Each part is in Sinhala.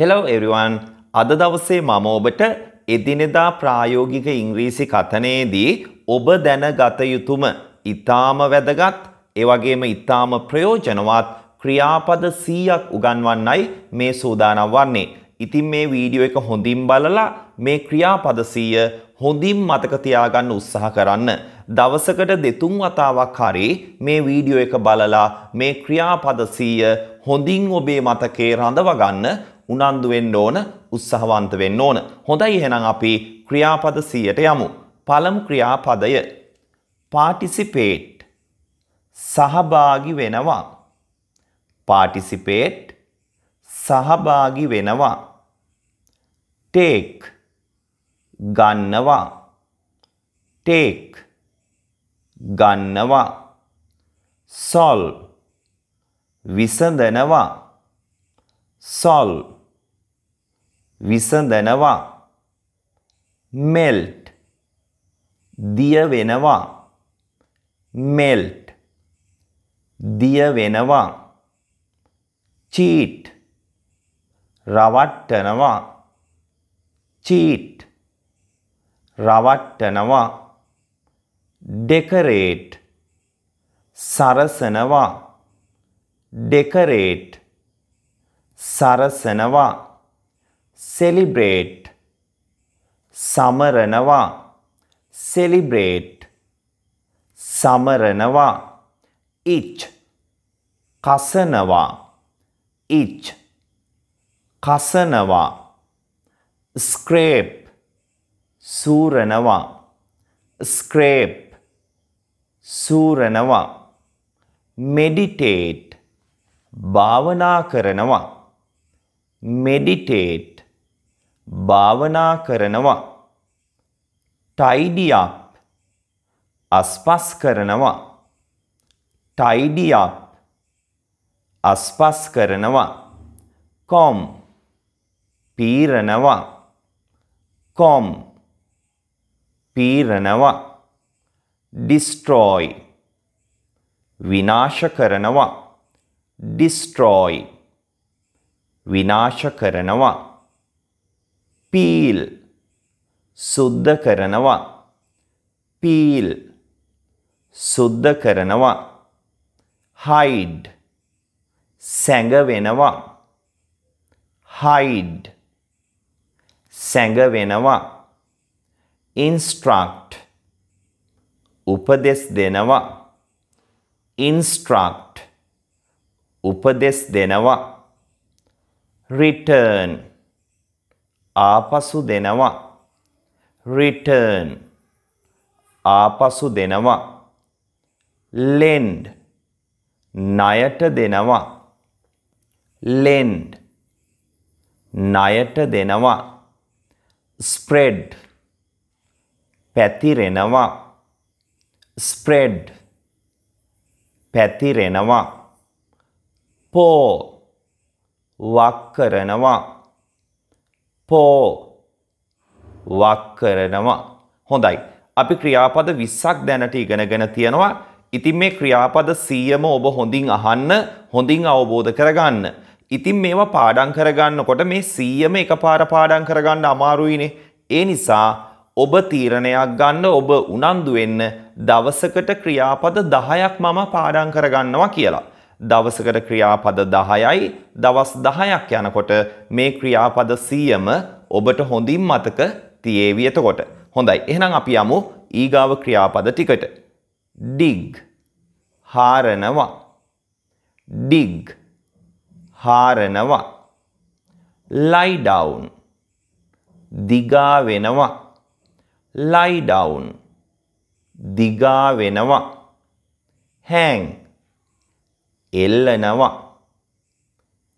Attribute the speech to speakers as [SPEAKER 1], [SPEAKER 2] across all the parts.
[SPEAKER 1] Hello everyone. අද දවසේ මම ඔබට එදිනෙදා ප්‍රායෝගික ඉංග්‍රීසි කථනයේදී ඔබ දැනගත යුතුම ඊටාම වැදගත් ඒ වගේම ඊටාම ප්‍රයෝජනවත් ක්‍රියාපද 100ක් උගන්වන්නයි මේ සූදානම් වන්නේ. ඉතින් මේ වීඩියෝ එක හොඳින් බලලා මේ ක්‍රියාපද 100 හොඳින් මතක තියාගන්න උත්සාහ කරන්න. දවසකට දෙතුන් වතාවක් හරි මේ වීඩියෝ එක බලලා මේ ක්‍රියාපද 100 හොඳින් ඔබේ මතකේ රඳව ගන්න උනන්දු වෙන්න ඕන, උත්සාහවන්ත වෙන්න ඕන. හොඳයි එහෙනම් අපි ක්‍රියාපද 100ට යමු. පළමු ක්‍රියාපදය participate සහභාගී වෙනවා. participate සහභාගී වෙනවා. take ගන්නවා. take ගන්නවා. solve විසඳනවා. solve විසඳනවා. melt දිය වෙනවා. melt දිය වෙනවා. cheat රවට්ටනවා. cheat රවට්ටනවා. decorate සරසනවා. decorate සරසනවා. celebrate සමරනවා. celebrate සමරනවා. itch කසනවා. itch කසනවා. scrape සූරනවා. scrape සූරනවා. meditate භාවනා කරනවා. meditate භාවනා කරනවා. tidy up අස්පස් කරනවා. tidy up අස්පස් කරනවා. comb පීරනවා. comb පීරනවා. destroy විනාශ කරනවා. destroy විනාශ කරනවා. peel සුද්ධ කරනවා. peel සුද්ධ කරනවා. hide සැඟවෙනවා. hide සැඟවෙනවා. instruct උපදෙස් දෙනවා. instruct උපදෙස් දෙනවා. return ආපසු දෙනවා. return ආපසු දෙනවා. lend ණයට දෙනවා. lend ණයට දෙනවා. spread පැතිරෙනවා. spread පැතිරෙනවා. pour වක් කරනවා. pour වක් කරනවා. හොඳයි. අපි ක්‍රියාපද 20ක් දැනට ඉගෙනගෙන තියෙනවා. ඉතින් මේ ක්‍රියාපද 100ම ඔබ හොඳින් අහන්න, හොඳින් අවබෝධ කරගන්න. ඉතින් මේවා පාඩම් කරගන්නකොට මේ 100ම එකපාර පාඩම් කරගන්න අමාරුයිනේ. ඒ නිසා ඔබ තීරණයක් ගන්න, ඔබ උනන්දු වෙන්න දවසකට ක්‍රියාපද 10ක් මම පාඩම් කරගන්නවා කියලා. දවසකට ක්‍රියාපද 10යි, දවස් 10ක් යනකොට මේ ක්‍රියාපද 100ම ඔබට හොඳින් මතක තියේවි එතකොට. හොඳයි. එහෙනම් අපි යමු ඊගාව ක්‍රියාපද ටිකට. dig හාරනවා. dig හාරනවා. lie down දිගා වෙනවා. lie down දිගා වෙනවා. hang එල්ලනවා.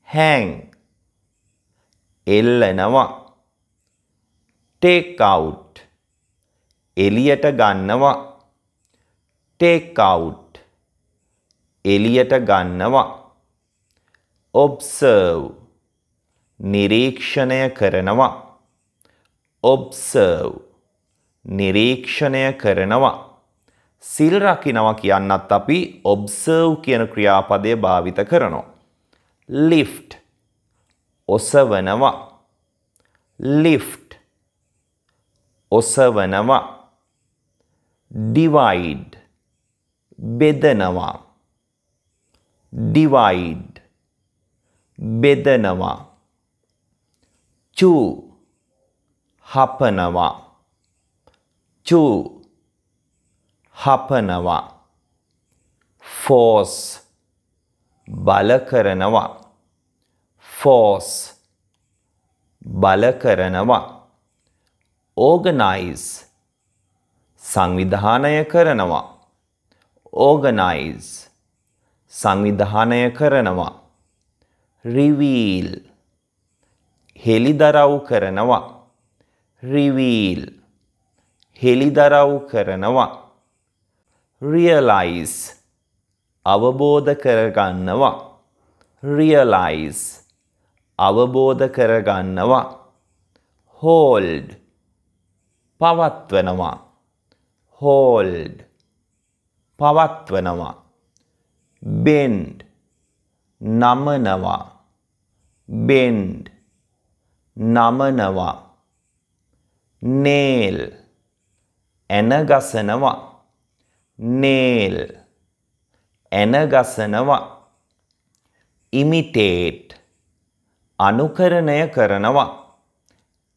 [SPEAKER 1] hang එල්ලනවා. take out එළියට ගන්නවා. take out එළියට ගන්නවා. observe නිරීක්ෂණය කරනවා. observe නිරීක්ෂණය කරනවා. සිල් රකින්නවා කියන්නත් අපි observe කියන ක්‍රියාපදය භාවිත කරනවා. lift ඔසවනවා. lift ඔසවනවා. divide බෙදනවා. divide බෙදනවා. chew හපනවා. chew හපනවා. force බල කරනවා. force බල කරනවා. organize සංවිධානය කරනවා. organize සංවිධානය කරනවා. reveal හෙළිදරව් කරනවා. reveal හෙළිදරව් කරනවා. realize අවබෝධ කරගන්නවා. realize අවබෝධ කරගන්නවා. hold පවත්වනවා. hold පවත්වනවා. bend නමනවා. bend නමනවා. nail ඇන ගසනවා. nail ඇන ගසනවා. imitate අනුකරණය කරනවා.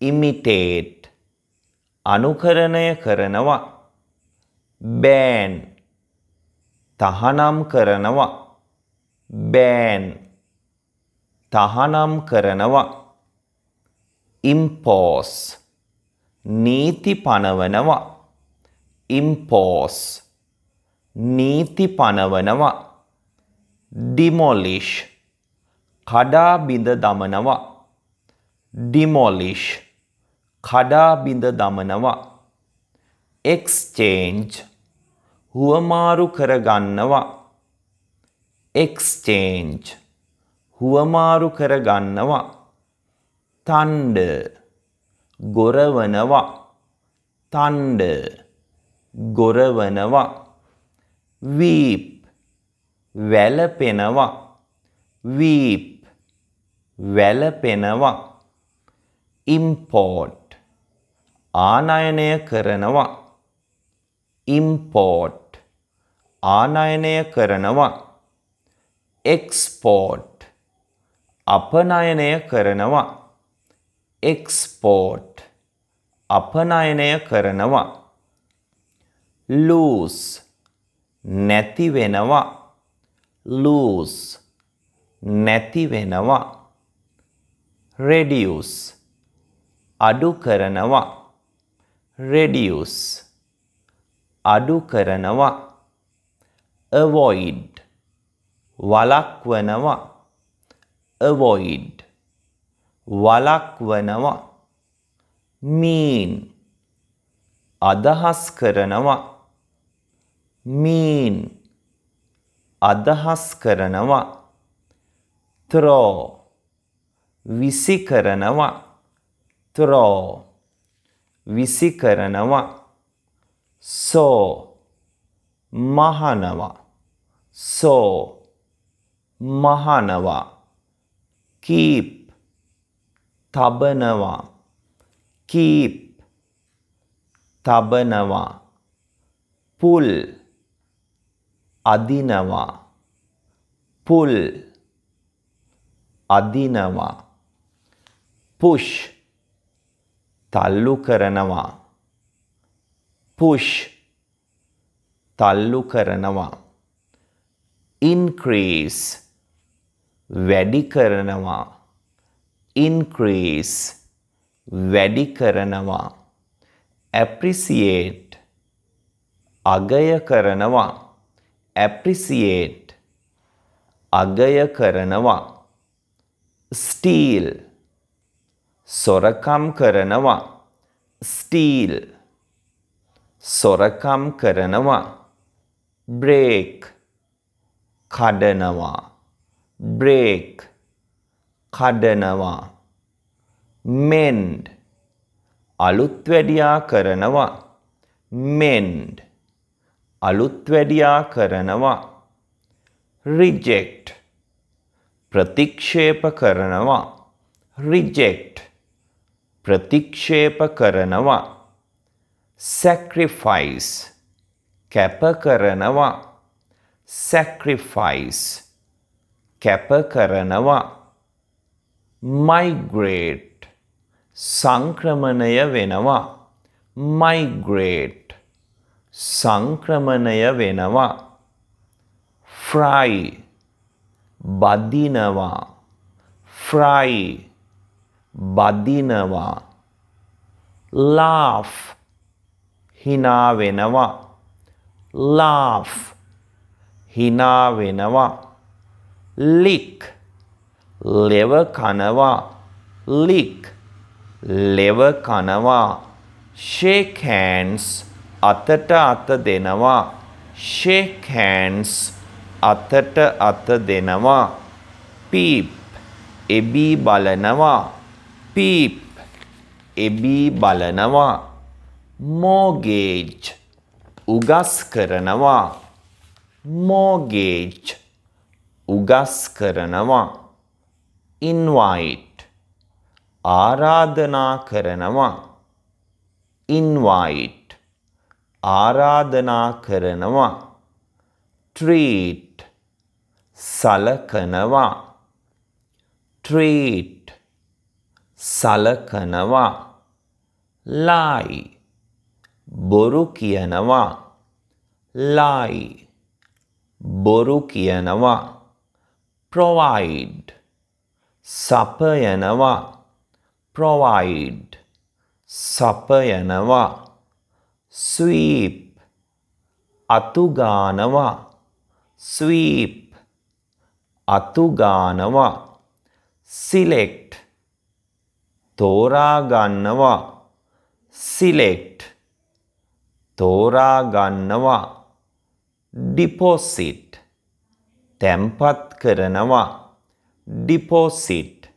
[SPEAKER 1] imitate අනුකරණය කරනවා. ban තහනම් කරනවා. ban තහනම් කරනවා. impose නීති පනවනවා. impose නීති පනවනවා. demolish කඩා බිඳ දමනවා. demolish කඩා බිඳ දමනවා. exchange හුවමාරු කරගන්නවා. exchange හුවමාරු කරගන්නවා. thunder ගොරවනවා. thunder ගොරවනවා. weep වැළපෙනවා. weep වැළපෙනවා. import ආනයනය කරනවා. import ආනයනය කරනවා. export අපනයනය කරනවා. export අපනයනය කරනවා. lose නැති වෙනවා. lose නැති වෙනවා. reduce අඩු කරනවා. reduce අඩු කරනවා. avoid වළක්වනවා. avoid වළක්වනවා. mean අදහස් කරනවා. mean අදහස් කරනවා. throw විසි කරනවා. throw විසි කරනවා. sow මහනවා. sow මහනවා. keep තබනවා. keep තබනවා. pull අදිනවා. pull අදිනවා. push තල්ලු කරනවා. push තල්ලු කරනවා. increase වැඩි කරනවා. increase වැඩි කරනවා. appreciate අගය කරනවා. appreciate අගය කරනවා. steal සොරකම් කරනවා. steal සොරකම් කරනවා. break කඩනවා. break කඩනවා. mend අලුත් වැඩියා කරනවා. mend අලුත් වැඩියා කරනවා. reject ප්‍රතික්ෂේප කරනවා. reject ප්‍රතික්ෂේප කරනවා. sacrifice කැප කරනවා. sacrifice කැප කරනවා. migrate සංක්‍රමණය වෙනවා. migrate සංක්‍රමණය වෙනවා. fry බදිනවා. fry බදිනවා. laugh හිනා වෙනවා. laugh හිනා වෙනවා. lick ලෙව කනවා. lick ලෙව කනවා. shake hands අතට අත දෙනවා. shake hands අතට අත දෙනවා. peep එබී බලනවා. peep එබී බලනවා. mortgage උගස් කරනවා. mortgage උගස් කරනවා. invite ආරාධනා කරනවා. invite ආරාධනා කරනවා. treat සලකනවා. treat සලකනවා. lie බොරු කියනවා. lie බොරු කියනවා. provide සපයනවා. provide සපයනවා. sweep අතුගානවා. sweep අතුගානවා. select තෝරා ගන්නවා. select තෝරා ගන්නවා. deposit තැන්පත් කරනවා. deposit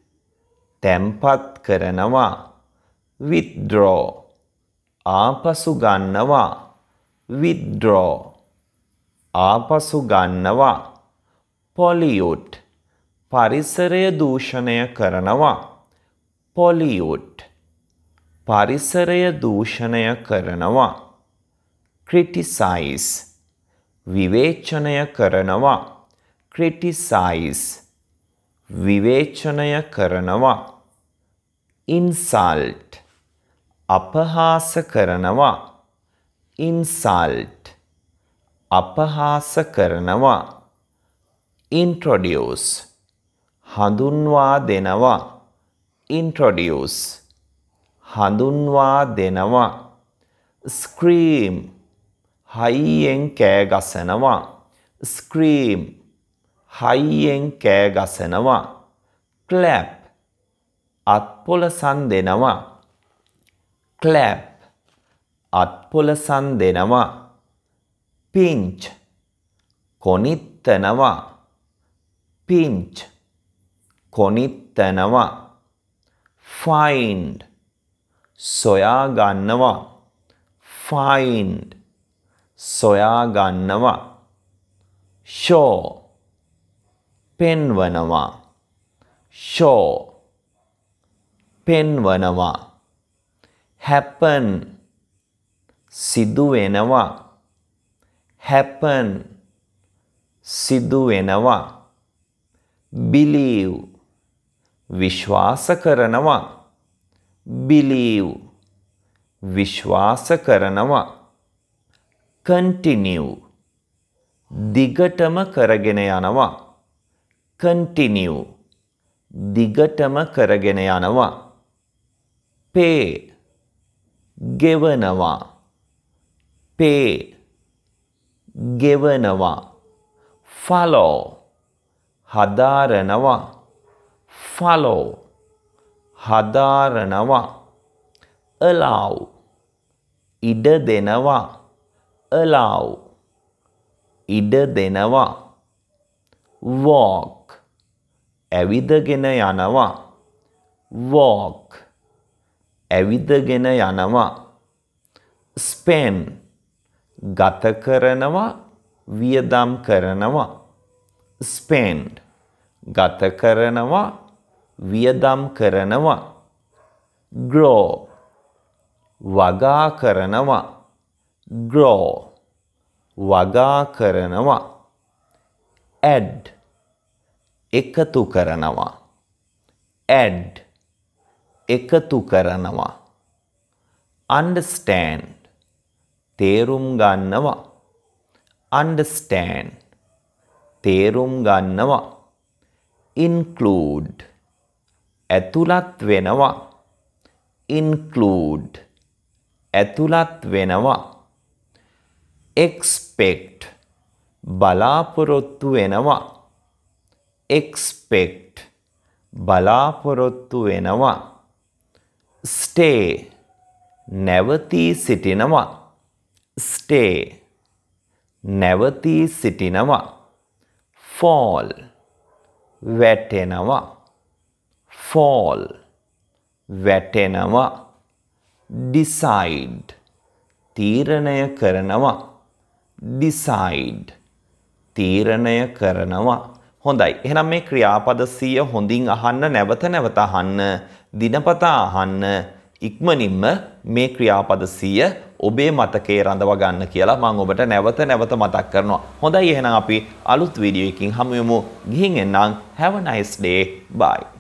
[SPEAKER 1] තැන්පත් කරනවා. withdraw ආපසු ගන්නවා. withdraw ආපසු ගන්නවා. pollute පරිසරය දූෂණය කරනවා. pollute පරිසරය දූෂණය කරනවා. criticize විවේචනය කරනවා. criticize විවේචනය කරනවා. insult අපහාස කරනවා. insult අපහාස කරනවා. introduce හඳුන්වා දෙනවා. introduce හඳුන්වා දෙනවා. scream හයියෙන් කෑ ගසනවා. scream හයියෙන් කෑ ගසනවා. clap අත්පොලසන් දෙනවා. clap අත්පොලසන් දෙනවා. pinch කොනිත්තනවා. pinch කොනිත්තනවා. find සොයා ගන්නවා. find සොයා ගන්නවා. show පෙන්වනවා. show පෙන්වනවා. happen සිදු වෙනවා. happen සිදු වෙනවා. believe විශ්වාස කරනවා. believe විශ්වාස කරනවා. continue දිගටම කරගෙන යනවා. continue දිගටම කරගෙන යනවා. pay ගෙවනවා. pay ගෙවනවා. follow හදාරනවා. follow හදාරනවා. allow ඉඩ දෙනවා. allow ඉඩ දෙනවා. walk ඇවිදගෙන යනවා. walk ඇවිදගෙන යනවා. spend ගත කරනවා. වියදම් කරනවා. spend ගත කරනවා. වියදම් කරනවා. grow වගා කරනවා. grow වගා කරනවා. add එකතු කරනවා. add එකතු කරනවා. understand තේරුම් ගන්නවා. understand තේරුම් ගන්නවා. include ඇතුළත් වෙනවා. include ඇතුළත් වෙනවා. expect බලාපොරොත්තු වෙනවා. expect බලාපොරොත්තු වෙනවා. stay නැවතී සිටිනවා. stay නැවතී සිටිනවා. fall වැටෙනවා. fall වැටෙනවා. decide තීරණය කරනවා. decide තීරණය කරනවා. හොඳයි. එහෙනම් මේ ක්‍රියාපද 100 හොඳින් අහන්න, නැවත නැවත අහන්න, දිනපතා අහන්න. ඉක්මනින්ම මේ ක්‍රියාපද 100 ඔබේ මතකයේ රඳව ගන්න කියලා මම ඔබට නැවත නැවත මතක් කරනවා. හොඳයි. එහෙනම් අපි අලුත් වීඩියෝ එකකින් හමු වෙමු. ගිහින් එන්නම්. Have a nice day. Bye.